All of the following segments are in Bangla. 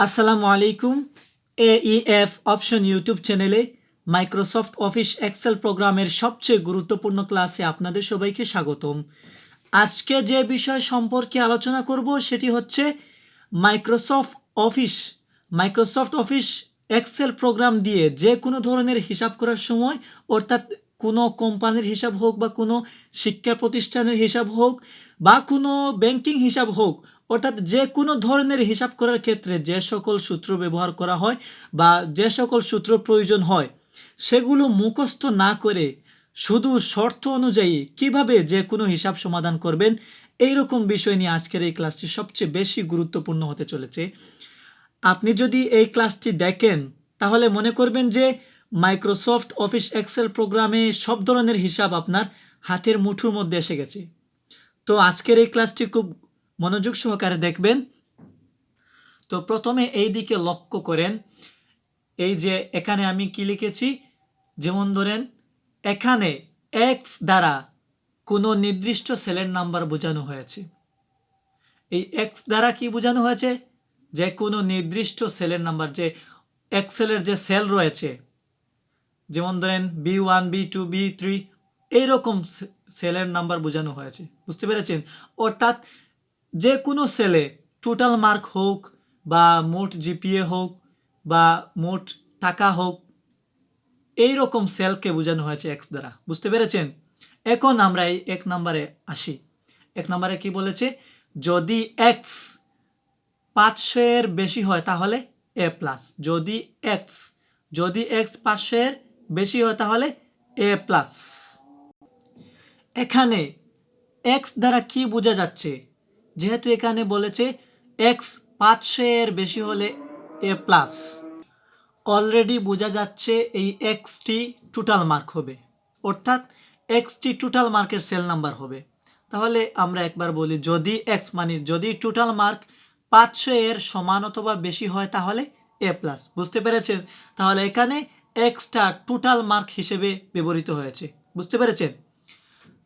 আসসালামু আলাইকুম। AEF অপশন ইউটিউব চ্যানেলে মাইক্রোসফট অফিস এক্সেল প্রোগ্রামের সবচেয়ে গুরুত্বপূর্ণ ক্লাসে আপনাদের সবাইকে স্বাগতম। আজকে যে বিষয় সম্পর্কে আলোচনা করব সেটি হচ্ছে Microsoft Office Microsoft Office Excel program দিয়ে যে কোনো ধরনের হিসাব করার সময়, অর্থাৎ কোনো কোম্পানির হিসাব হোক বা কোনো শিক্ষা প্রতিষ্ঠানের হিসাব হোক বা কোনো ব্যাংকিং হিসাব হোক, অর্থাৎ যে কোনো ধরনের হিসাব করার ক্ষেত্রে যে সকল সূত্র ব্যবহার করা হয় বা যে সকল সূত্র প্রয়োজন হয় সেগুলো মুখস্থ না করে শুধু শর্ত অনুযায়ী কিভাবে যে কোনো হিসাব সমাধান করবেন, এইরকম বিষয় নিয়ে আজকের এই ক্লাসটি সবচেয়ে বেশি গুরুত্বপূর্ণ হতে চলেছে। আপনি যদি এই ক্লাসটি দেখেন তাহলে মনে করবেন যে মাইক্রোসফট অফিস এক্সেল প্রোগ্রামে সব ধরনের হিসাব আপনার হাতের মুঠোর মধ্যে এসে গেছে। তো আজকের এই ক্লাসটি খুব মনোযোগ সহকারে দেখবেন। তো প্রথমে এই দিকে লক্ষ্য করেন, এই যে এখানে আমি কি লিখেছি, যেমন ধরেন এখানে এক্স দ্বারা কোনো নির্দিষ্ট সেলের নাম্বার বোঝানো হয়েছে। এই এক্স দ্বারা কি বোঝানো হয়েছে? যে কোনো নির্দিষ্ট সেলের নাম্বার, যে এক্সেলের যে সেল রয়েছে, যেমন ধরেন B1 B2 B3 এইরকম সেলের নাম্বার বোঝানো হয়েছে। বুঝতে পেরেছেন? অর্থাৎ যে কোনো সেলে টোটাল মার্ক হোক বা মোট জিপিএ হোক বা মোট টাকা হোক, এই রকম সেলকে বোঝানো হয়েছে এক্স দ্বারা। বুঝতে পেরেছেন? এখন আমরা এই এক নম্বরে আসি। এক নম্বরে কি বলেছে? যদি এক্স 500-এর বেশি হয় তাহলে এ প্লাস। যদি এক্স 500-এর বেশি হয় তাহলে এ প্লাস। এখানে এক্স দ্বারা কি বোঝা যাচ্ছে? যেহেতু এখানে বলেছে এক্স 500-এর বেশি হলে এ প্লাস, অলরেডি বোঝা যাচ্ছে এই এক্সটি টোটাল মার্ক হবে, অর্থাৎ এক্সটি টোটাল মার্কের সেল নাম্বার হবে। তাহলে আমরা একবার বলি, যদি এক্স মানে যদি টোটাল মার্ক 500-এর সমান অথবা বেশি হয় তাহলে এ প্লাস। বুঝতে পেরেছেন? তাহলে এখানে এক্সটা টোটাল মার্ক হিসেবে ব্যবহৃত হয়েছে। বুঝতে পেরেছেন?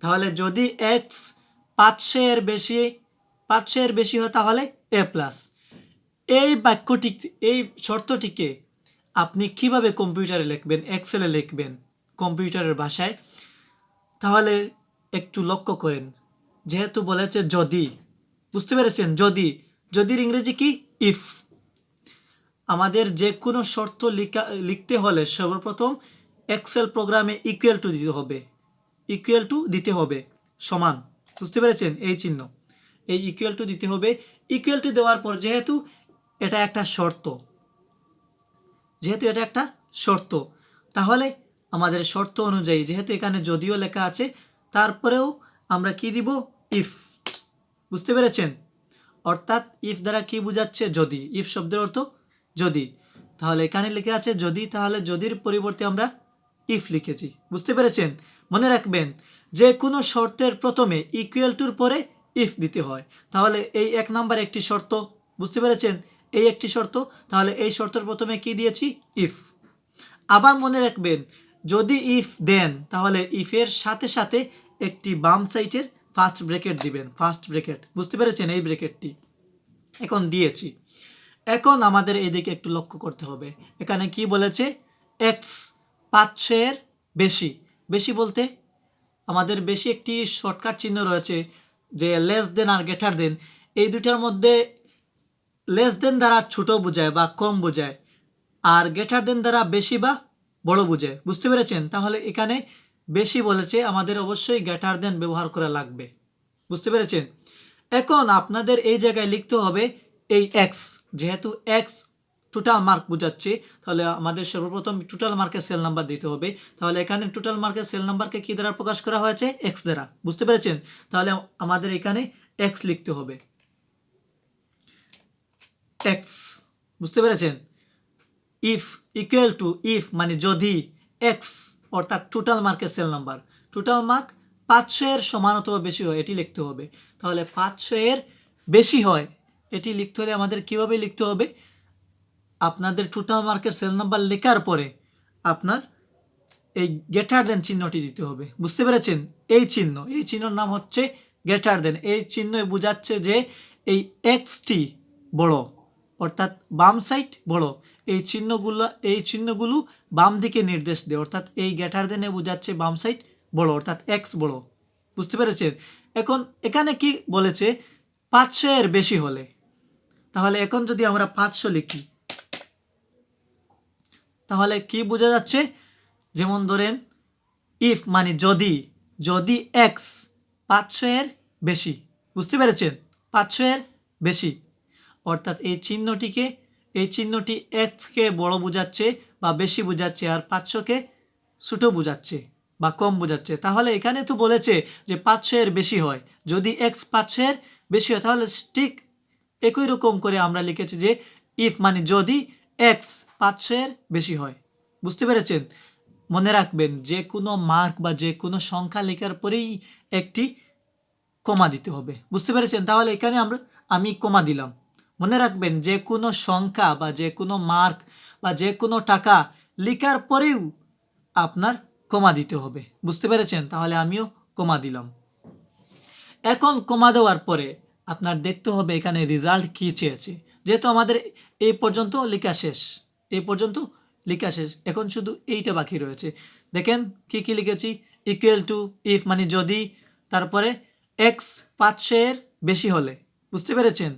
তাহলে যদি এক্স 500-এর বেশি হয় তাহলে এ প্লাস। এই বাক্যটি, এই শর্তটিকে আপনি কিভাবে কম্পিউটারে লিখবেন, এক্সেলে লিখবেন কম্পিউটারের ভাষায়, তাহলে একটু লক্ষ্য করেন। যেহেতু বলেছে যদি, বুঝতে পেরেছেন? যদির ইংরেজি কি? ইফ। আমাদের যে কোনো শর্ত লিখতে হলে সর্বপ্রথম এক্সেল প্রোগ্রামে ইকুয়াল টু দিতে হবে, সমান। বুঝতে পেরেছেন? এই চিহ্ন, এই ইকুয়াল টু দিতে হবে। ইকুয়াল টু দেওয়ার পর যেহেতু এটা একটা শর্ত, তাহলে আমাদের শর্ত অনুযায়ী, যেহেতু এখানে যদিও লেখা আছে, তারপরেও আমরা কি দিব? ইফ। বুঝতে পেরেছেন? অর্থাৎ ইফ দ্বারা কি বোঝাচ্ছে? যদি। ইফ শব্দের অর্থ যদি। তাহলে এখানে লেখা আছে যদি, তাহলে যদির পরিবর্তে আমরা ইফ লিখেছি। বুঝতে পেরেছেন? মনে রাখবেন, যে কোনো শর্তের প্রথমে ইকুয়াল টুর পরে ইফ দিতে হয়। তাহলে এই এক নাম্বার একটি শর্ত। বুঝতে পেরেছেন? এই একটি শর্ত। তাহলে এই শর্তের প্রথমে কি দিয়েছি? ইফ। আবার মনে রাখবেন, যদি ইফ দেন তাহলে ইফের সাথে সাথে একটি বাম সাইডের ফার্স্ট ব্র্যাকেট দিবেন, ফার্স্ট ব্র্যাকেট। বুঝতে পেরেছেন? এই ব্র্যাকেটটি এখন দিয়েছি। এখন আমাদের এইদিকে একটু লক্ষ্য করতে হবে। এখানে কি বলেছে? এক্স 500-এর বেশি বলতে আমাদের বেশি একটি শর্টকাট চিহ্ন রয়েছে, যে লেস দেন আর গ্রেটার দেন। এই দুটার মধ্যে লেস দেন দ্বারা ছোট বোঝায় বা কম বোঝায়, আর গ্রেটার দেন দ্বারা বেশি বা বড় বোঝায়। বুঝতে পেরেছেন? তাহলে এখানে বেশি বলেছে, আমাদের অবশ্যই গ্রেটার দেন ব্যবহার করা লাগবে। বুঝতে পেরেছেন? এখন আপনাদের এই জায়গায় লিখতে হবে এই এক্স, যেহেতু এক্স টোটাল মার্ক বোঝাচ্ছে, তাহলে আমাদের সর্বপ্রথম টোটাল মার্কের সেল নাম্বার দিতে হবে। তাহলে এখানে টোটাল মার্কের সেল নাম্বারকে কি দ্বারা প্রকাশ করা হয়েছে? এক্স দ্বারা। বুঝতে পেরেছেন? তাহলে আমাদের এখানে এক্স লিখতে হবে, এক্স। বুঝতে পেরেছেন? ইফ ইকুয়াল টু, ইফ মানে যদি এক্স অর্থাৎ টোটাল মার্কের সেল নাম্বার, টোটাল মার্ক 500-এর সমান অথবা বেশি হয়, এটি লিখতে হবে। তাহলে 500-এর বেশি হয় এটি লিখতে হলে আমাদের কিভাবে লিখতে হবে? আপনাদের টোটাল মার্কের সেল নাম্বার লেখার পরে আপনার এই গ্রেটার দেন চিহ্নটি দিতে হবে। বুঝতে পেরেছেন? এই চিহ্নর নাম হচ্ছে গ্রেটার দেন। এই চিহ্নই বোঝাচ্ছে যে এই এক্সটি বড়, অর্থাৎ বাম সাইড বড়। এই চিহ্নগুলো বাম দিকে নির্দেশ দেয়, অর্থাৎ এই গ্রেটার দেনে বোঝাচ্ছে বাম সাইড বড়, অর্থাৎ এক্স বড়। বুঝতে পেরেছেন? এখন এখানে কি বলেছে 500 এর বেশি হলে, তাহলে এখন যদি আমরা 500 লিখি তাহলে কি বোঝা যাচ্ছে? যেমন ধরেন ইফ মানে যদি, যদি এক্স 500 এর বেশি, বুঝতে পেরেছেন? 500 এর বেশি, অর্থাৎ এই চিহ্নটি এক্সকে বড় বোঝাচ্ছে বা বেশি বোঝাচ্ছে, আর 500কে ছোট বোঝাচ্ছে বা কম বোঝাচ্ছে। তাহলে এখানে তো বলেছে যে 500 এর বেশি হয়, যদি এক্স 500 এর বেশি হয়, তাহলে ঠিক একই রকম করে আমরা লিখেছি যে ইফ মানে যদি এক্স 500 এর বেশি হয়। বুঝতে পেরেছেন? মনে রাখবেন যে কোনো মার্ক বা যে কোনো সংখ্যা লেখার পরেই একটি কমা দিতে হবে। বুঝতে পেরেছেন? তাহলে এখানে আমি কমা দিলাম। মনে রাখবেন যে কোনো সংখ্যা বা যে কোনো মার্ক বা যে কোনো টাকা লেখার পরেও আপনার কমা দিতে হবে। বুঝতে পেরেছেন? তাহলে আমিও কমা দিলাম। এখন কমা দেওয়ার পরে আপনার দেখতে হবে এখানে রেজাল্ট কী চেয়েছে। যেহেতু আমাদের এই পর্যন্ত লেখা শেষ, এখন শুধু এইটা বাকি রয়েছে। দেখেন কি কি লিখেছি, ইকুয়াল টু ইফ মানে যদি, তারপরে এক্স 500 এর বেশি হলে। বুঝতে পেরেছেন?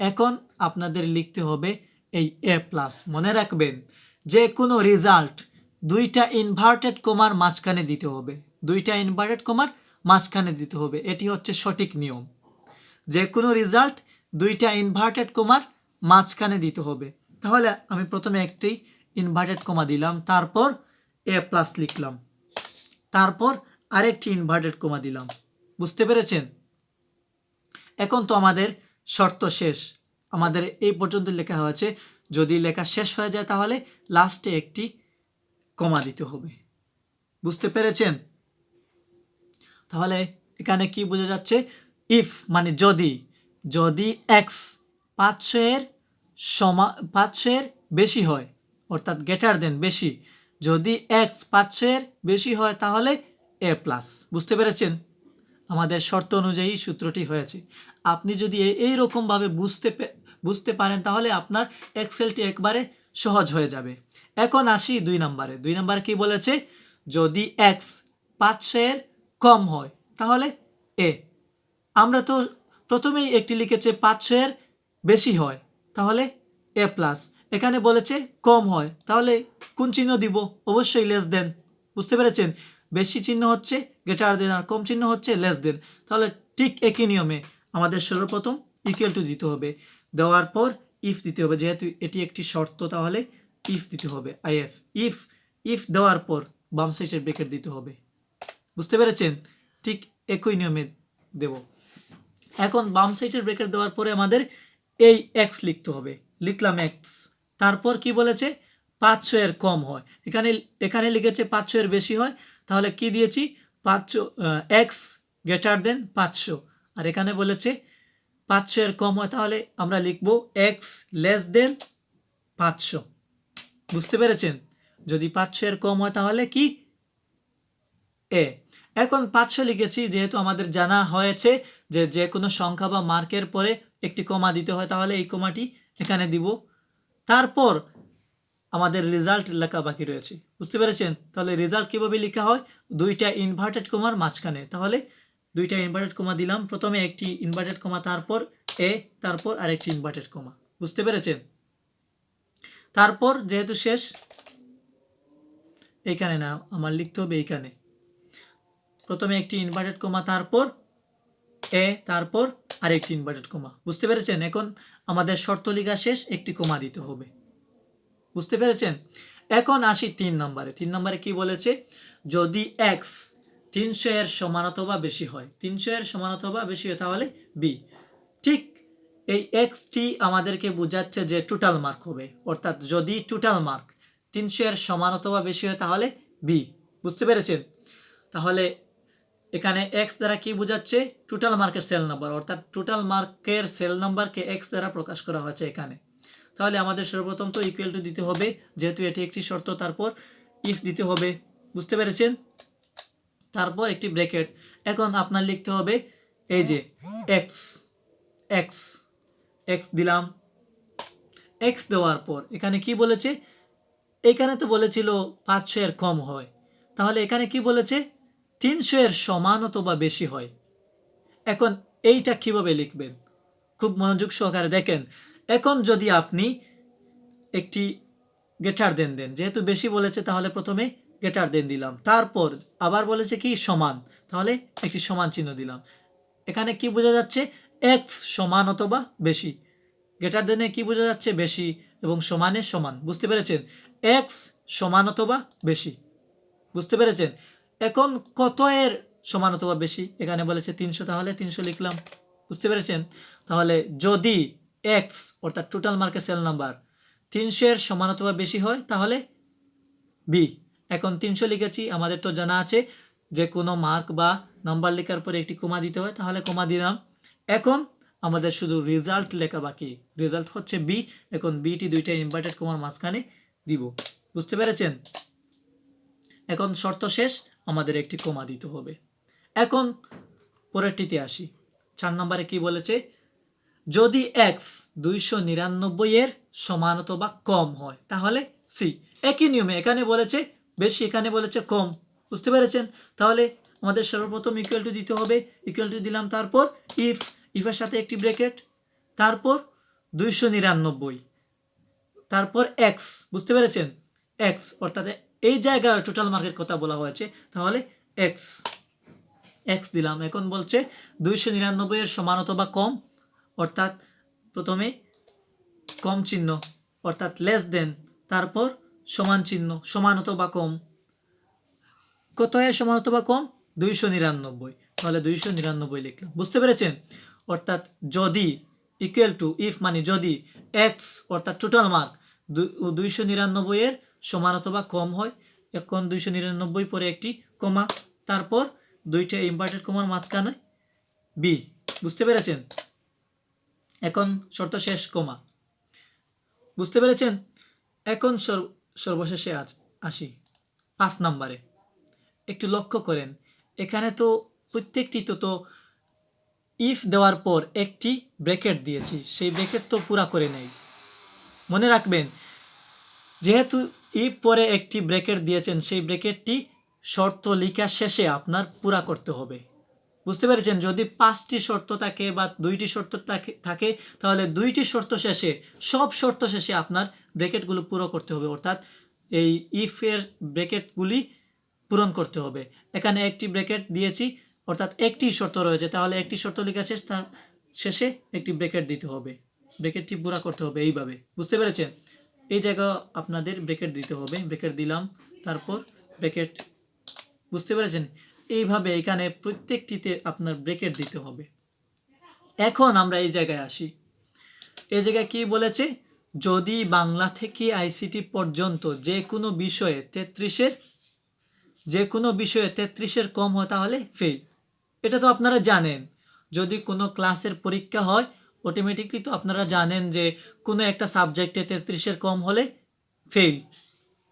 এখন আপনাদের লিখতে হবে এই এ প্লাস। মনে রাখবেন যে কোনো রেজাল্ট দুইটা ইনভার্টেড কমার মাঝখানে দিতে হবে, এটি হচ্ছে সঠিক নিয়ম। যে কোনো রেজাল্ট দুইটা ইনভার্টেড কমার মাঝখানে দিতে হবে। তাহলে আমি প্রথমে একটি ইনভার্টেড কমা দিলাম, তারপর এ প্লাস লিখলাম, তারপর আরেকটি ইনভার্টেড কমা দিলাম। বুঝতে পেরেছেন? এখন তো আমাদের শর্ত শেষ, আমাদের এই পর্যন্ত লেখা হয়েছে। যদি লেখা শেষ হয়ে যায় তাহলে লাস্টে একটি কমা দিতে হবে। বুঝতে পেরেছেন? তাহলে এখানে কি বোঝা যাচ্ছে? ইফ মানে যদি এক্স 500 এর বেশি হয়, অর্থাৎ গ্রেটার দেন বেশি, যদি এক্স 500 এর বেশি হয় তাহলে এ প্লাস। বুঝতে পেরেছেন? আমাদের শর্ত অনুযায়ী সূত্রটি হয়েছে। আপনি যদি এই রকমভাবে বুঝতে পারেন তাহলে আপনার এক্সেলটি একবারে সহজ হয়ে যাবে। এখন আসি 2 নম্বরে। 2 নম্বরে কি বলেছে? যদি এক্স 500 এর কম হয় তাহলে এ। আমরা তো প্রথমেই একটি লিখেছে 500 এর বেশি হয়, তাহলে এ প্লাস। এখানে বলেছে কম হয়, তাহলে কোন চিহ্ন দিব? অবশ্যই লেস দেন। বুঝতে পেরেছেন? বেশি চিহ্ন হচ্ছে গ্রেটার দেন আর কম চিহ্ন হচ্ছে লেস দেন। তাহলে ঠিক একই নিয়মে আমাদের সর্বপ্রথম ইকুয়াল টু দিতে হবে, দেওয়ার পর ইফ দিতে হবে। যেহেতু এটি একটি শর্ত তাহলে ইফ দিতে হবে, ইফ দেওয়ার পর বাম সাইডের ব্র্যাকেট দিতে হবে। বুঝতে পেরেছেন? ঠিক একই নিয়মে দেব। এখন বাম সাইডের ব্র্যাকেট দেওয়ার পরে আমাদের এই এক্স লিখতে হবে, লিখলাম এক্স। তারপর কি বলেছে? 500 এর কম হয়, এখানে লিখেছে 500 এর বেশি হয়, তাহলে কি দিয়েছি? 500 এক্স গ্রেটার দেন 500, আর এখানে বলেছে 500 এর কম হয়, তাহলে আমরা লিখব এক্স লেস দেন 500। বুঝতে পেরেছেন? যদি 500 এর কম হয় তাহলে কি? এ। এখন 500 লিখেছি, যেহেতু আমাদের জানা হয়েছে যে কোনো সংখ্যা বা মার্কের পরে একটি কমা দিতে হয়, তাহলে এই কমাটি এখানে দিব। তারপর আমাদের রেজাল্ট লেখা বাকি রয়েছে। বুঝতে পেরেছেন? তাহলে রেজাল্ট কিভাবে লেখা হয়? দুইটা ইনভার্টেড কমার মাঝখানে। তাহলে দুইটা ইনভার্টেড কমা দিলাম, প্রথমে একটি ইনভার্টেড কমা, তারপর এ, তারপর আরেকটি ইনভার্টেড কমা। বুঝতে পেরেছেন? তারপর যেহেতু শেষ, এইখানে না, আমার লিখতে হবে এইখানে। প্রথমে একটি ইনভার্টেড কমা, তারপর এ, তারপর আরেকটি ইনভার্টেড কমা। বুঝতে পেরেছেন? এখন আমাদের শর্ত লেখা শেষ, একটি কমা দিতে হবে। বুঝতে পেরেছেন? এখন আসি 3 নম্বরে। 3 নম্বরে কি বলেছে? যদি এক্স 300 এর সমান অথবা বেশি হয়, 300 এর সমান অথবা বেশি হয় তাহলে বি। ঠিক এই এক্সটি আমাদেরকে বোঝাচ্ছে যে টোটাল মার্ক হবে, অর্থাৎ যদি টোটাল মার্ক 300 এর সমান অথবা বেশি হয় তাহলে বি। বুঝতে পেরেছেন? তাহলে এখানে এক্স দ্বারা কি বোঝাচ্ছে? টোটাল মার্কের সেল নাম্বার, অর্থাৎ টোটাল মার্কের সেল নাম্বারকে এক্স দ্বারা প্রকাশ করা হয়েছে এখানে। তাহলে আমাদের সর্বপ্রথম তো ইকুয়াল টু দিতে হবে, যেহেতু এটি একটি শর্ত, তারপর ইফ দিতে হবে। বুঝতে পেরেছেন? তারপর একটি ব্র্যাকেট। এখন আপনার লিখতে হবে এই যে এক্স দিলাম, এক্স দেওয়ার পর এখানে কি বলেছে, এখানে তো বলেছিল 500 এর কম হয়, তাহলে এখানে কি বলেছে 300 এর সমান অথবা বেশি হয়। এখন এইটা কিভাবে লিখবেন, খুব মনোযোগ সহকারে দেখেন। এখন যদি আপনি একটি গ্রেটার দেন দেন, যেহেতু বেশি বলেছে তাহলে প্রথমে গ্রেটার দেন দিলাম, তারপর আবার বলেছে কি সমান, তাহলে একটি সমান চিহ্ন দিলাম। এখানে কি বোঝা যাচ্ছে, এক্স সমান অথবা বেশি। গ্রেটার দেনে কি বোঝা যাচ্ছে, বেশি, এবং সমানে সমান। বুঝতে পেরেছেন, এক্স সমান অথবা বেশি। বুঝতে পেরেছেন। এখন কত এর সমান অথবা বেশি, এখানে বলেছে 300, তাহলে 300 লিখলাম। বুঝতে পেরেছেন। তাহলে যদি এক্স অর্থাৎ টোটাল মার্কেট সেল নাম্বার 300 এর সমান অথবা বেশি হয় তাহলে বি। এখন 300 লিখেছি, আমাদের তো জানা আছে যে কোনো মার্ক বা নাম্বার লেখার পরে একটি কমা দিতে হয়, তাহলে কমা দিলাম। এখন আমাদের শুধু রেজাল্ট লেখা বাকি, রেজাল্ট হচ্ছে বি। এখন বিটি দুইটা ইনভার্টেড কমার মাঝখানে দিব। বুঝতে পেরেছেন। এখন শর্ত শেষ, আমাদের একটি কমা দিতে হবে। এখন পরেরটিতে আসি। 4 নম্বরে কি বলেছে, যদি এক্স 299 এর সমান অথবা কম হয় তাহলে সি। একই নিয়মে এখানে বলেছে বেশি, এখানে বলেছে কম। বুঝতে পেরেছেন। তাহলে আমাদের সর্বপ্রথম ইকুয়াল টু দিতে হবে, ইকুয়াল টু দিলাম, তারপর ইফ, ইফের সাথে একটি ব্র্যাকেট, তারপর 299, তারপর এক্স। বুঝতে পেরেছেন, এক্স অর্থাৎ এই জায়গায় টোটাল মার্কের কথা বলা হয়েছে, তাহলে এক্স, এক্স দিলাম। এখন বলছে 299 এর সমান অথবা কম, অর্থাৎ প্রথমে কম চিহ্ন অর্থাৎ লেস দেন, তারপর সমান চিহ্ন, সমান অথবা কম। কত এর সমান অথবা কম, 299, তাহলে 299 লিখলাম। বুঝতে পেরেছেন। অর্থাৎ যদি ইকুয়াল টু, ইফ মানে যদি এক্স অর্থাৎ টোটাল মার্ক 299 এর সমান অথবা কম হয়, এখন 299 পরে একটি কমা, তারপর দুইটা ইনভার্টেড কমার মাঝখানে বি। বুঝতে পেরেছেন। এখন শর্ত শেষ, কমা। বুঝতে পেরেছেন। এখন সর্বশেষে আসি 5 নম্বরে। একটু লক্ষ্য করেন, এখানে তো প্রত্যেকটি তো ইফ দেওয়ার পর একটি ব্র্যাকেট দিয়েছি, সেই ব্র্যাকেট তো পুরা করে নেই। মনে রাখবেন, যেহেতু ইফ পরে একটি ব্র্যাকেট দিয়েছেন, সেই ব্র্যাকেটটি শর্ত লেখা শেষে আপনার পুরা করতে হবে। বুঝতে পেরেছেন। যদি 5টি শর্ত থাকে বা 2টি শর্ত থাকে, তাহলে 2টি শর্ত শেষে, সব শর্ত শেষে আপনার ব্র্যাকেটগুলো পুরো করতে হবে, অর্থাৎ এই ইফের ব্র্যাকেটগুলি পূরণ করতে হবে। এখানে একটি ব্র্যাকেট দিয়েছি, অর্থাৎ একটি শর্ত রয়েছে, তাহলে একটি শর্ত লেখা শেষ, তার শেষে একটি ব্র্যাকেট দিতে হবে, ব্র্যাকেটটি পুরো করতে হবে এইভাবে। বুঝতে পেরেছেন। এই জায়গা আপনাদের ব্র্যাকেট দিতে হবে, ব্র্যাকেট দিলাম, তারপর ব্র্যাকেট। বুঝতে পেরেছেন। এইভাবে এখানে প্রত্যেকটিতে আপনার ব্র্যাকেট দিতে হবে। এখন আমরা এই জায়গায় আসি। এই জায়গায় কি বলেছে, যদি বাংলা থেকে আইসিটি পর্যন্ত যে কোনো বিষয়ে 33-এর কম হয় তাহলে ফেল। এটা তো আপনারা জানেন, যদি কোনো ক্লাসের পরীক্ষা হয় অটোমেটিকলি তো আপনারা জানেন যে কোনো একটা সাবজেক্টে 33-এর কম হলে ফেল।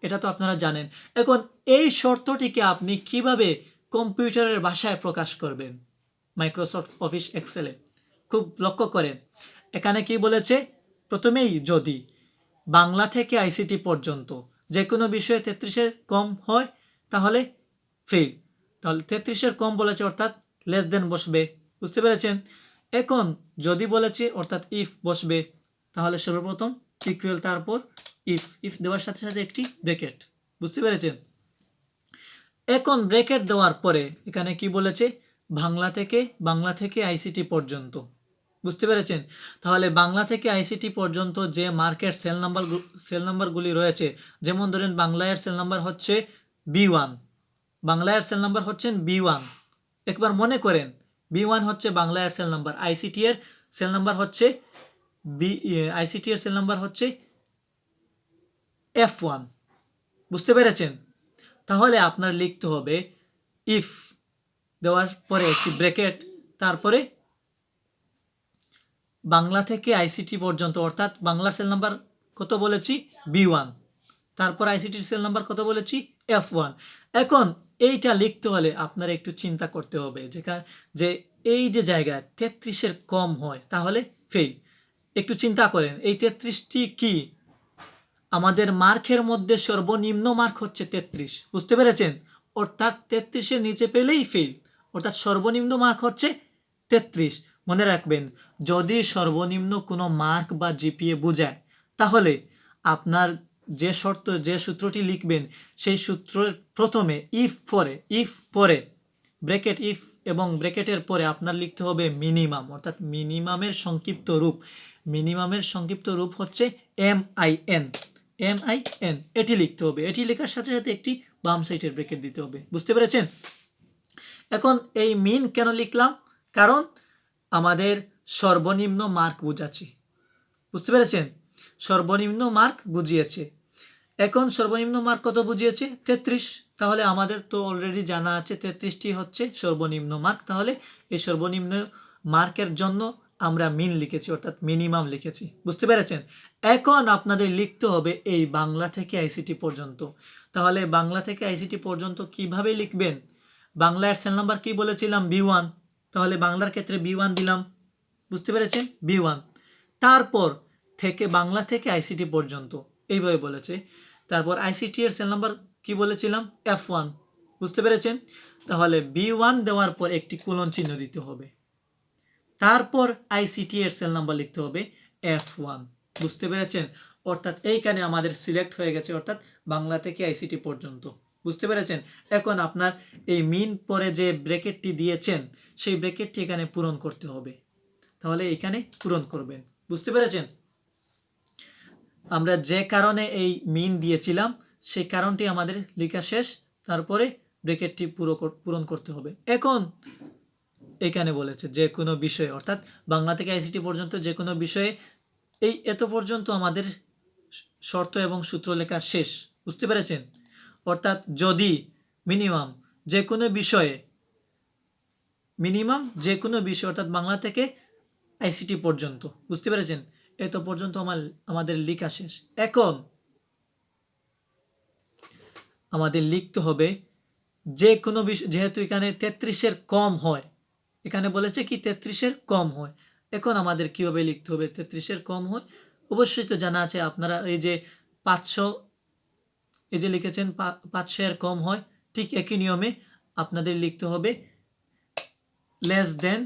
এটা তো আপনারা জানেন। এখন এই শর্তটিকে আপনি কিভাবে কম্পিউটারের ভাষায় প্রকাশ করবেন মাইক্রোসফট অফিস এক্সেলে, খুব লক্ষ্য করেন। এখানে কি বলেছে, প্রথমেই যদি বাংলা থেকে আইসিটি পর্যন্ত যে কোনো বিষয়ে 33-এর কম হয় তাহলে ফেল। তাহলে 33-এর কম বলেছে, অর্থাৎ লেস দেন বসবে। বুঝতে পেরেছেন। এখন যদি বলেছে, অর্থাৎ ইফ বসবে, তাহলে সর্বপ্রথম ইকুয়াল, তারপর ইফ, ইফ দেওয়ার সাথে সাথে একটি ব্র্যাকেট। বুঝতে পেরেছেন। এখন ব্র্যাকেট দেওয়ার পরে এখানে কি বলেছে, বাংলা থেকে আইসিটি পর্যন্ত। বুঝতে পেরেছেন। তাহলে বাংলা থেকে আইসিটি পর্যন্ত যে মার্কেট সেল নাম্বারগুলি রয়েছে, যেমন ধরেন বাংলার সেল নাম্বার হচ্ছে B1, বাংলার সেল নাম্বার হচ্ছেন B1। একবার মনে করেন, B1 হচ্ছে বাংলার সেল নাম্বার, আইসিটি এর সেল নাম্বার হচ্ছে F1। বুঝতে পেরেছেন। তাহলে আপনার লিখতে হবে ইফ দেওয়ার পরে একটি ব্র্যাকেট, তারপরে বাংলা থেকে আইসিটি পর্যন্ত, অর্থাৎ বাংলা সেল নাম্বার কত বলেছি, B1, তারপর আইসিটির সেল নাম্বার কত বলেছি, F1। এখন এইটা লিখতে হলে আপনার একটু চিন্তা করতে হবে যে এই যে জায়গায় 33-এর কম হয় তাহলে ফেল। একটু চিন্তা করেন, এই 33টি কি? আমাদের মার্কের মধ্যে সর্বনিম্ন মার্ক হচ্ছে 33, বুঝতে পেরেছেন? অর্থাৎ 33-এর নিচে পেলেই ফেল, অর্থাৎ সর্বনিম্ন মার্ক হচ্ছে 33। মনে রাখবেন, যদি সর্বনিম্ন কোনো মার্ক বা জিপিএ বোঝায়, তাহলে আপনার যে সূত্রটি লিখবেন, সেই সূত্রের প্রথমে ইফ পরে ব্র্যাকেট ইফ এবং ব্র্যাকেটের পরে আপনার লিখতে হবে মিনিমাম, অর্থাৎ মিনিমামের সংক্ষিপ্ত রূপ হচ্ছে MIN। এটি লিখতে হবে। এটি লেখার সাথে সাথে একটি বাম সাইডের ব্র্যাকেট দিতে হবে, বুঝতে পেরেছেন? এখন এই মিন কেন লিখলাম? কারণ আমাদের সর্বনিম্ন মার্ক বুঝাচ্ছি, বুঝতে পেরেছেন? সর্বনিম্ন মার্ক বুঝিয়েছে। এখন সর্বনিম্ন মার্ক কত বুঝিয়েছে? 33। তাহলে আমাদের তো অলরেডি জানা আছে 33টি হচ্ছে সর্বনিম্ন মার্ক। তাহলে এই সর্বনিম্ন মার্কের জন্য আমরা মিন লিখেছি, অর্থাৎ মিনিমাম লিখেছি, বুঝতে পেরেছেন? এখন আপনাদের লিখতে হবে এই বাংলা থেকে আইসিটি পর্যন্ত। তাহলে বাংলা থেকে আইসিটি পর্যন্ত কিভাবে লিখবেন? বাংলার সেল নাম্বার কি বলেছিলাম? B1। তাহলে বাংলার ক্ষেত্রে B1 দিলাম, বুঝতে পেরেছেন? B1। তারপর থেকে বাংলা থেকে আইসিটি পর্যন্ত এইভাবে বলেছে। তারপর আইসিটি এর সেল নাম্বার কি বলেছিলাম? F1, বুঝতে পেরেছেন? তাহলে B1 দেওয়ার পর একটি কোলন চিহ্ন দিতে হবে। তারপর আইসিটি এর সেল নাম্বার লিখতে হবে F1, বুঝতে পেরেছেন? অর্থাৎ এইখানে আমাদের সিলেক্ট হয়ে গেছে, অর্থাৎ বাংলা থেকে আইসিটি পর্যন্ত, বুঝতে পেরেছেন? এখন আপনার এই মিন পরে যে ব্র্যাকেটটি দিয়েছেন, সেই ব্র্যাকেটটি এখানে পূরণ করতে হবে। তাহলে এখানে পূরণ করবেন, বুঝতে পেরেছেন? আমরা যে কারণে এই মিন দিয়েছিলাম, সেই কারণটি আমাদের লেখা শেষ। তারপরে ব্র্যাকেটটি পূরণ করতে হবে। এখন এখানে বলেছে যে কোনো বিষয়ে, অর্থাৎ বাংলা থেকে আইসিটি পর্যন্ত যে কোনো বিষয়ে এই এত পর্যন্ত আমাদের শর্ত এবং সূত্র লেখা শেষ, বুঝতে পেরেছেন? অর্থাৎ যদি মিনিমাম যে কোনো বিষয়ে অর্থাৎ বাংলা থেকে আইসিটি পর্যন্ত, বুঝতে পেরেছেন? এত পর্যন্ত আমাদের লেখা শেষ। এখন আমাদের লিখতে হবে যে কোনো বিষয়, যেহেতু এখানে 33-এর কম হয়, এখানে বলেছে কি 33-এর কম হয়। এখন আমাদের কিভাবে লিখতে হবে 33-এর কম হয়? অবশ্যই তো জানা আছে, আপনারা এই যে 500 এই যে লিখেছেন 500-এর কম হয়, ঠিক একই নিয়মে আপনাদের লিখতে হবে লেস দেন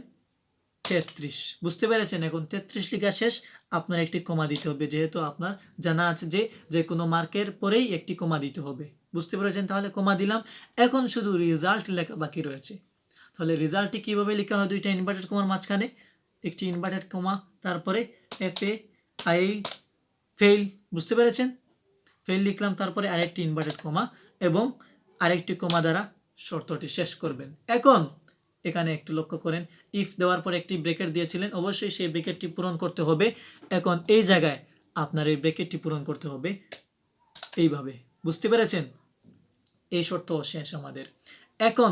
33, বুঝতে পেরেছেন? এখন 33 লেখা শেষ, আপনার একটি কমা দিতে হবে, যেহেতু আপনার জানা আছে যে কোনো মার্কের পরেই একটি কমা দিতে হবে, বুঝতে পেরেছেন? তাহলে কমা দিলাম। এখন শুধু রেজাল্ট লেখা বাকি রয়েছে। তাহলে রেজাল্টটি কিভাবে লেখা হয়? দুইটা ইনভার্টেড কমার মাঝখানে একটি ইনভার্টেড কমা, তারপরে ফেল, বুঝতে পেরেছেন? ফেল লিখলাম, তারপরে আরেকটি ইনভার্টেড কমা এবং আরেকটি কমা দ্বারা শর্তটি শেষ করবেন। এখন এখানে একটু লক্ষ্য করেন, ইফ দেওয়ার পর একটি ব্র্যাকেট দিয়েছিলেন, অবশ্যই সেই ব্র্যাকেটটি পূরণ করতে হবে। এখন এই জায়গায় আপনার এই ব্র্যাকেটটি পূরণ করতে হবে এইভাবে, বুঝতে পেরেছেন? এই শর্ত শেষ আমাদের। এখন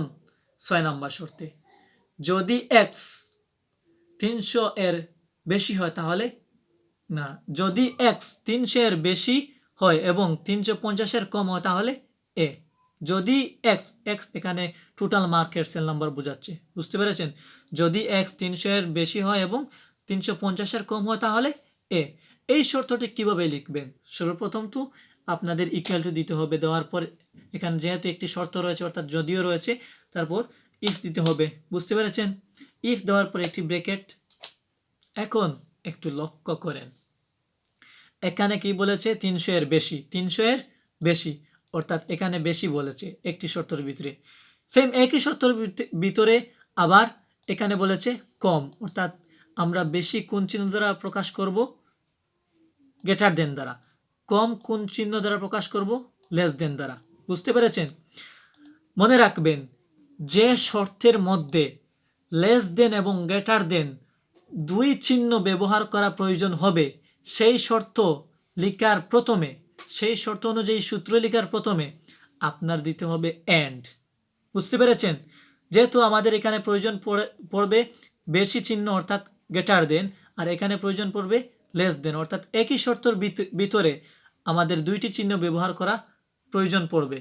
6 নাম্বার শর্তে, যদি x 300 এর বেশি হয় তাহলে না, যদি x 300 এর বেশি হয় এবং 350 এর কম হয় তাহলে a। যদি x এখানে টোটাল মার্কের সেল নাম্বার বোঝাচ্ছে, বুঝতে পেরেছেন? যদি x 300 এর বেশি হয় এবং 350 এর কম হয় তাহলে a। এই শর্তটি কিভাবে লিখবেন? সর্বপ্রথম তো আপনাদের ইকুয়াল টু দিতে হবে, দেওয়ার পর এখানে যেহেতু একটি শর্ত রয়েছে, অর্থাৎ যদিও রয়েছে, তারপর ইফ দিতে হবে, বুঝতে পেরেছেন? ইফ দেওয়ার পর একটি ব্র্যাকেট। এখন একটু লক্ষ্য করেন, এখানে কি বলেছে? 300 এর বেশি, 300 এর বেশি, অর্থাৎ এখানে বেশি বলেছে একটি শর্তের ভিতরে। সেম একই শর্তের ভিতরে আবার এখানে বলেছে কম, অর্থাৎ আমরা বেশি কোন চিহ্ন দ্বারা প্রকাশ করব? গ্রেটার দেন দ্বারা। কম কোন চিহ্ন দ্বারা প্রকাশ করব? লেস দেন দ্বারা, বুঝতে পেরেছেন? মনে রাখবেন, যে শর্তের মধ্যে লেস দেন এবং গ্রেটার দেন দুই চিহ্ন ব্যবহার করা প্রয়োজন হবে, সেই শর্ত অনুযায়ী সূত্র লেখার প্রথমে আপনার দিতে হবে এন্ড, বুঝতে পেরেছেন? যেহেতু আমাদের এখানে প্রয়োজন পড়বে বেশি চিহ্ন, অর্থাৎ গ্রেটার দেন, আর এখানে প্রয়োজন পড়বে লেস দেন, অর্থাৎ একই শর্তের ভিতরে আমাদের দুইটি চিহ্ন ব্যবহার করা প্রয়োজন পড়বে।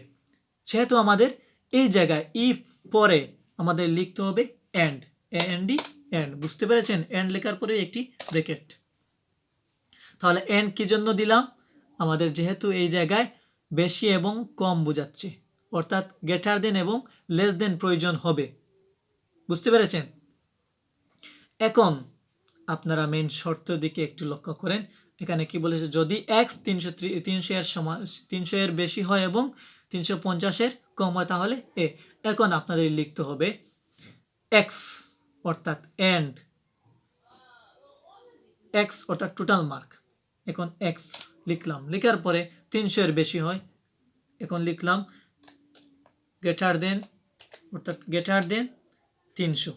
সেহেতু আমাদের এই জায়গায় ইফ পরে আমাদের লিখতে হবে এন্ড, এন্ড, বুঝতে পেরেছেন? এন্ড লেখার পরে একটি ব্র্যাকেট। তাহলে এন্ড কি জন্য দিলাম, আমাদের যেহেতু এই জায়গায় বেশি এবং কম বোঝাচ্ছে, অর্থাৎ গ্রেটার দেন এবং লেস দেন প্রয়োজন হবে। বুঝতে পেরেছেন? এখন আপনারা মেইন শর্ত দিকে একটু লক্ষ্য করেন। এখানে কি বলেছে, যদি এক্স 300 এর সমান 300 এর বেশি হয় এবং 350 এর কম হয় তাহলে এ। এখন আপনাদের লিখতে হবে এক্স অর্থাৎ এন্ড এক্স অর্থাৎ টোটাল মার্ক। এখন এক্স লিখলাম, লেখার পরে 300 এর বেশি হয়, এখন লিখলাম গ্রেটার দেন অর্থাৎ গ্রেটার দেন 300।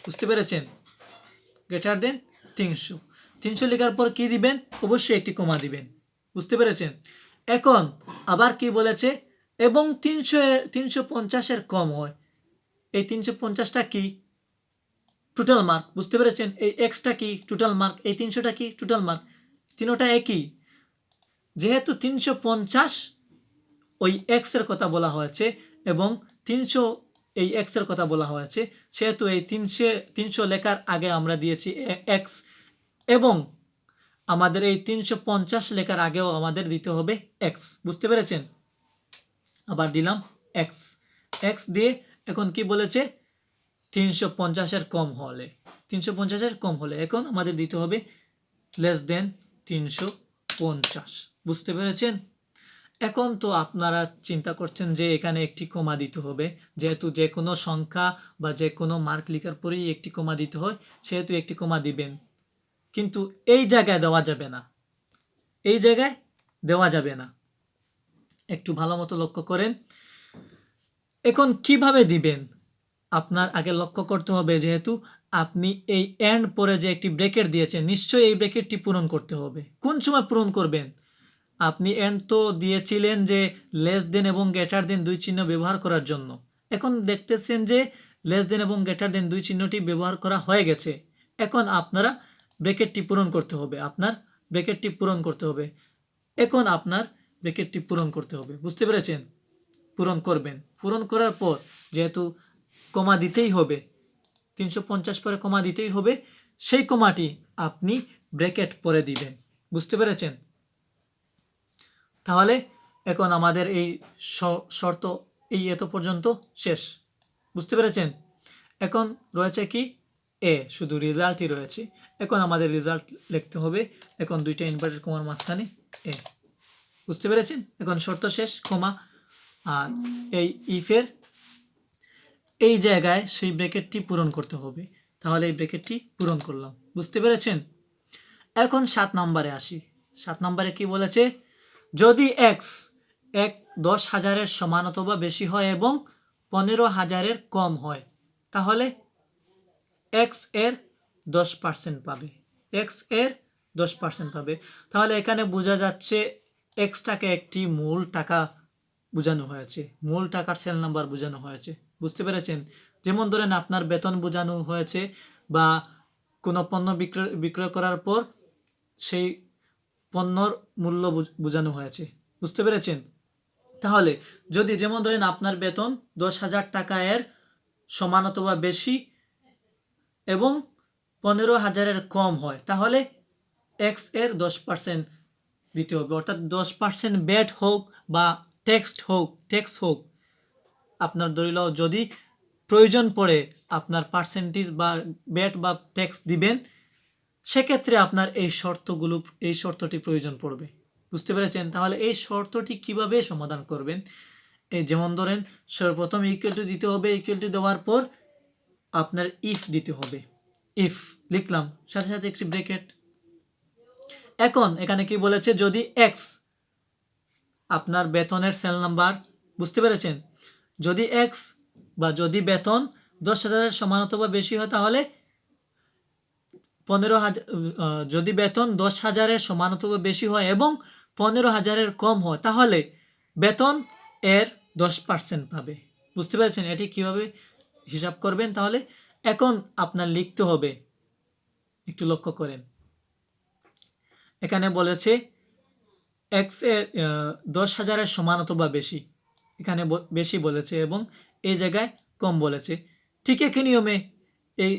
বুঝতে পেরেছেন? Greater than 300। 300 লেখার পর কি দিবেন, অবশ্যই একটি কমা দিবেন। বুঝতে পেরেছেন? এখন আবার কি বলেছে, এবং 350 এর কম হয়। এই 350টা কি, টোটাল মার্ক। বুঝতে পেরেছেন? এই এক্সটা কি, টোটাল মার্ক। এই 300টা কি, টোটাল মার্ক। তিনোটা একই, যেহেতু 350 ওই এক্স এর কথা বলা হয়েছে এবং 300 এই এক্স এর কথা বলা হয়েছে, সেহেতু এই 300 লেখার আগে আমরা দিয়েছি এক্স, এবং আমাদের এই 350 লেখার আগেও আমাদের দিতে হবে এক্স। বুঝতে পেরেছেন? আবার দিলাম এক্স, এক্স দিয়ে এখন কি বলেছে, 350 এর কম হলে, 350 এর কম হলে এখন আমাদের দিতে হবে লেস দেন 350। বুঝতে পেরেছেন? এখন তো আপনারা চিন্তা করছেন যে এখানে একটি কমা দিতে হবে, যেহেতু যে কোনো সংখ্যা বা যে কোনো মার্ক লেখার পরেই একটি কমা দিতে হয়, সেহেতু একটি কমা দিবেন। কিন্তু এই জায়গায় দেওয়া যাবে না, এই জায়গায় দেওয়া যাবে না। একটু ভালো মতো লক্ষ্য করেন। এখন কিভাবে দিবেন, আপনার আগে লক্ষ্য করতে হবে, যেহেতু আপনি এই এন্ড পরে যে একটি ব্র্যাকেট দিয়েছেন, নিশ্চয়ই এই ব্র্যাকেটটি পূরণ করতে হবে। কোন সময় পূরণ করবেন? আপনি এন্ড তো দিয়েছিলেন যে লেস দেন এবং গ্রেটার দেন দুই চিহ্ন ব্যবহার করার জন্য। এখন দেখতেছেন যে লেস দেন এবং গ্রেটার দেন দুই চিহ্নটি ব্যবহার করা হয়ে গেছে। এখন আপনারা ব্র্যাকেটটি পূরণ করতে হবে, আপনার ব্র্যাকেটটি পূরণ করতে হবে। এখন আপনার ব্র্যাকেটটি পূরণ করতে হবে। বুঝতে পেরেছেন? পূরণ করবেন। পূরণ করার পর যেহেতু কমা দিতেই হবে, 350 পরে কমা দিতেই হবে, সেই কমাটি আপনি ব্র্যাকেট পরে দিবেন। বুঝতে পেরেছেন? তাহলে এখন আমাদের এই শর্ত এই এত পর্যন্ত শেষ। বুঝতে পেরেছেন? এখন রয়েছে কি এ, শুধু রেজাল্টই রয়েছে। এখন আমাদের রেজাল্ট লিখতে হবে, এখন দুইটা ইনভার্টেড কমার মাঝখানে এ। বুঝতে পেরেছেন? এখন শর্ত শেষ, কমা, আর এই ইফের এই জায়গায় সেই ব্র্যাকেটটি পূরণ করতে হবে। তাহলে এই ব্র্যাকেটটি পূরণ করলাম। বুঝতে পেরেছেন? এখন 7 নম্বরে আসি। 7 নম্বরে কি বলেছে, যদি এক্স 10,000 সমান অথবা বেশি হয় এবং 15,000 কম হয় তাহলে এক্স এর 10% পাবে। এক্স এর 10% পাবে। তাহলে এখানে বোঝা যাচ্ছে এক্সটাকে একটি মূল টাকা বোঝানো হয়েছে, মূল টাকার সেল নাম্বার বোঝানো হয়েছে। বুঝতে পেরেছেন? যেমন ধরেন আপনার বেতন বোঝানো হয়েছে বা কোনো পণ্য বিক্রয় করার পর সেই পণ্যর মূল্য বোঝানো হয়েছে। বুঝতে পেরেছেন? তাহলে যদি যেমন ধরেন আপনার বেতন 10,000 টাকা এর সমান অথবা বেশি এবং 15,000 কম হয় তাহলে এক্স এর 10% দিতে হবে, অর্থাৎ 10% ব্যাট হোক বা ট্যাক্স হোক, আপনার ধরিল যদি প্রয়োজন পড়ে আপনার পার্সেন্টেজ বা ব্যাট বা ট্যাক্স দিবেন, সেক্ষেত্রে আপনার এই শর্তটি প্রয়োজন পড়বে। বুঝতে পেরেছেন? তাহলে এই শর্তটি কিভাবে সমাধান করবেন, এই যেমন ধরেন সর্বপ্রথম ইকুয়াল টু দিতে হবে, ইকুয়াল টু দেওয়ার পর আপনার ইফ দিতে হবে। ইফ লিখলাম, সাথে সাথে একটি ব্র্যাকেট। এখন এখানে কি বলেছে, যদি এক্স আপনার বেতনের সেল নাম্বার, বুঝতে পেরেছেন? যদি এক্স বা যদি বেতন 10,000 সমান অথবা বেশি হয় তাহলে 15,000, যদি বেতন 10,000 সমান অথবা বেশি হয় এবং 15,000 কম হয় তাহলে বেতন এর 10% পাবে। বুঝতে পেরেছেন? এটি কিভাবে হিসাব করবেন? তাহলে এখন আপনার লিখতে হবে, একটু লক্ষ্য করেন। এখানে বলেছে এক্স এর 10,000 সমান অথবা বেশি, এখানে বেশি বলেছে এবং এই জায়গায় কম বলেছে। ঠিক একই নিয়মে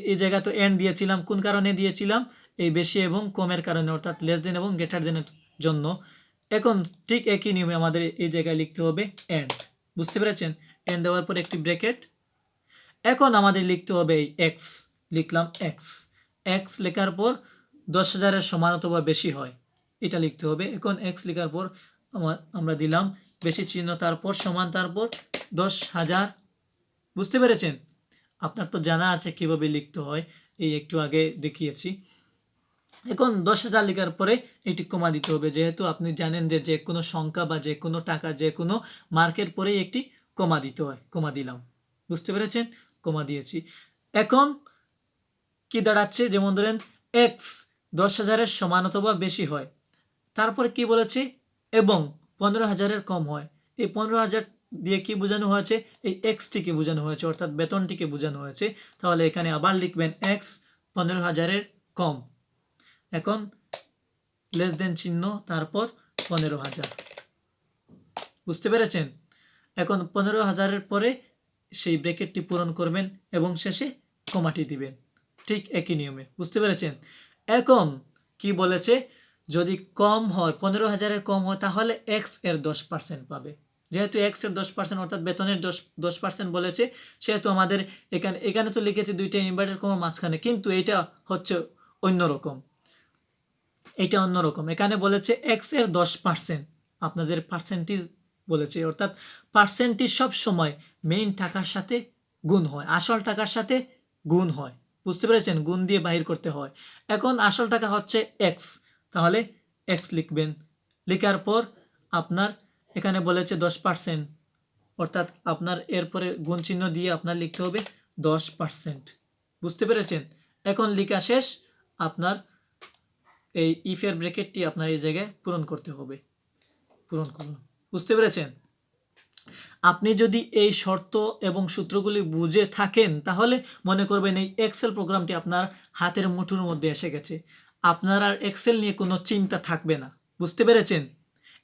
এই জায়গা তো এন্ড দিয়েছিলাম, কোন কারণে দিয়েছিলাম, এই বেশি এবং কমের কারণে, অর্থাৎ লেস দেন এবং গ্রেটার দেনের জন্য। এখন ঠিক একই নিয়মে আমাদের এই জায়গায় লিখতে হবে এন্ড। বুঝতে পেরেছেন? এন্ড দেওয়ার পর একটি ব্র্যাকেট। এখন আমাদের লিখতে হবে এই এক্স। লিখলাম এক্স। এক্স লেখার পর 10,000-এর সমান অথবা বেশি হয় এটা লিখতে হবে। এখন এক্স লেখার পর আমরা দিলাম বেশি চিহ্ন, তারপর সমান, তারপর 10,000। বুঝতে পেরেছেন? আপনার তো জানা আছে কিভাবে লিখতে হয়, এই একটু আগে দেখিয়েছি। এখন 10,000 লেখার পরে এটি কমা দিতে হবে, যেহেতু আপনি জানেন যে যে কোনো সংখ্যা বা যে কোনো টাকা যে কোনো মার্কের পরেই একটি কমা দিতে হয়। কমা দিলাম। বুঝতে পেরেছেন? কমা দিয়েছি। এখন কি দাঁড়াচ্ছে, যেমন ধরেন এক্স 10,000-এর সমান অথবা বেশি হয়। তারপরে কি বলেছে, এবং 15,000-এর কম হয়। এই 15,000 দিয়ে কি বোঝানো হয়েছে, এই এক্সটিকে বোঝানো হয়েছে, অর্থাৎ বেতনটিকে বোঝানো হয়েছে। তাহলে এখানে আবার লিখবেন এক্স 15,000-এর কম। এখন লেস দেন চিহ্ন, তারপর 15,000। বুঝতে পেরেছেন? এখন 15,000-এর পরে সেই ব্র্যাকেটটি পূরণ করবেন এবং শেষে কমাটি দিবেন, ঠিক একই নিয়মে। বুঝতে পেরেছেন? এখন কি বলেছে, যদি কম হয়, 15,000-এর কম হয়, তাহলে এক্স এর 10% পাবে। যেহেতু এক্স এর 10% অর্থাৎ বেতনের 10% বলেছে, সেহেতু আমাদের এখানে তো লিখেছে দুইটা ইনভার্টেড কমা মাঝখানে, কিন্তু এটা হচ্ছে অন্যরকম। এটা অন্যরকম। এখানে বলেছে এক্স এর 10%, আপনাদের পার্সেন্টেজ বলেছে, অর্থাৎ পার্সেন্টেজ সব সময় মেইন টাকার সাথে গুণ হয়, আসল টাকার সাথে গুণ হয়। বুঝতে পেরেছেন? গুণ দিয়ে বাহির করতে হয়। এখন আসল টাকা হচ্ছে এক্স, তাহলে এক্স লিখবেন। লেখার পর আপনার এখানে বলেছে 10%, অর্থাৎ আপনার এরপরে গুণ চিহ্ন দিয়ে আপনার লিখতে হবে 10%। বুঝতে পেরেছেন? এখন লেখা শেষ। আপনার এই ইফের ব্র্যাকেটটি আপনার এই জায়গায় পূরণ করতে হবে। পূরণ করুন। বুঝতে পেরেছেন? আপনি যদি এই শর্ত এবং সূত্রগুলি বুঝে থাকেন, তাহলে মনে করবেন এই এক্সেল প্রোগ্রামটি আপনার হাতের মুঠোর মধ্যে এসে গেছে। আপনার আর এক্সেল নিয়ে কোনো চিন্তা থাকবে না। বুঝতে পেরেছেন?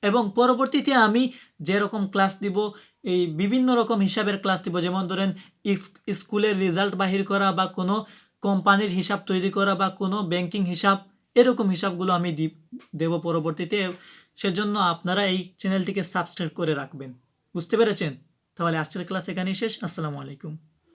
এবং পরবর্তীতে আমি যেরকম ক্লাস দিব, এই বিভিন্ন রকম হিসাবের ক্লাস দিব, যেমন ধরেন স্কুলের রেজাল্ট বাহির করা, বা কোনো কোম্পানির হিসাব তৈরি করা, বা কোনো ব্যাংকিং হিসাব, এরকম হিসাবগুলো আমি দেব পরবর্তীতে। সেজন্য আপনারা এই চ্যানেলটিকে সাবস্ক্রাইব করে রাখবেন। বুঝতে পেরেছেন? তাহলে আজকের ক্লাস এখানেই শেষ। আসসালামু আলাইকুম।